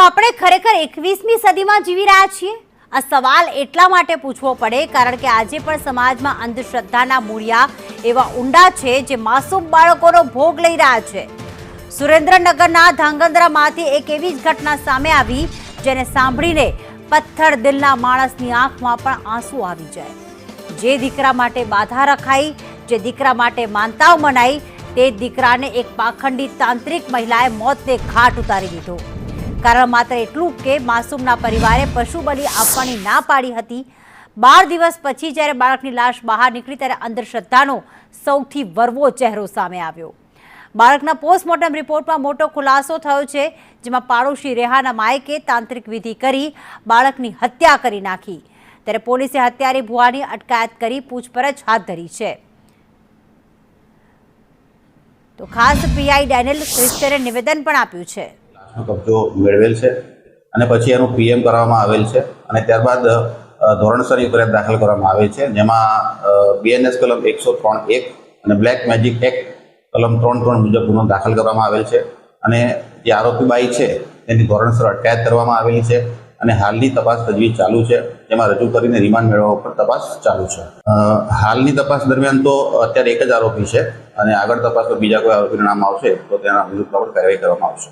આપણે ખરેખર 21મી સદીમાં જીવી રહ્યા છીએ? આ સવાલ એટલા માટે પૂછવો પડે કારણ કે આજે પણ સમાજમાં અંધશ્રદ્ધાના મૂળિયા એવા ઊંડા છે જે માસૂમ બાળકોનો ભોગ લઈ રહ્યા છે। સુરેન્દ્રનગરના ધાંગધ્રામાંથી એક એવી જ ઘટના સામે આવી જેને સાંભળીને પથ્થર દિલના માણસની આંખમાં પણ આંસુ આવી જાય। જે દીકરા માટે બાધા રખાઈ, જે દીકરા માટે માનતાઓ મનાઈ, તે દીકરાને એક પાખંડી તાંત્રિક મહિલાએ મોતને ઘાટ ઉતારી દીધો। કારણ માત્ર એટલું કે માસૂમના પરિવારે પશુ બલિ આપવાની ના પાડી હતી। 12 દિવસ પછી જ્યારે બાળકની લાશ બહાર નીકળી ત્યારે અંધશ્રદ્ધાનો સૌથી વરવો ચહેરો સામે આવ્યો। બાળકના પોસ્ટમોર્ટમ રિપોર્ટમાં મોટો ખુલાસો થયો છે, જેમાં પાડોશી રેહાના માયકે તાંત્રિક વિધિ કરી બાળકની હત્યા કરી નાખી। ત્યારે પોલીસે હત્યારી ભુવાની અટકાયત કરી પૂછપરછ હાથ ધરી છે। તો ખાસ પીઆઈ ડેનિયલ ક્રિસ્ટરે નિવેદન પણ આપ્યું છે। કબજો મેળવેલ છે અને પછી એનું પીએમ કરવામાં આવેલ છે અને ત્યારબાદ ધોરણસરની ફરિયાદ દાખલ કરવામાં આવેલ છે, જેમાં બીએનએસ કલમ 103(1) અને બ્લેક મેજિક એક્ટ કલમ 3(3) મુજબ ગુનો દાખલ કરવામાં આવેલ છે અને જે આરોપી બાઈ છે તેની ધોરણસર અટકાયત કરવામાં આવેલી છે અને હાલની તપાસ તજવીજ ચાલુ છે, જેમાં રજૂ કરીને રિમાન્ડ મેળવવા પર તપાસ ચાલુ છે। હાલની તપાસ દરમિયાન તો અત્યારે એક જ આરોપી છે અને આગળ તપાસ પર બીજા કોઈ આરોપીનું નામ આવશે તો તેના વિરુદ્ધ કાર્યવાહી કરવામાં આવશે।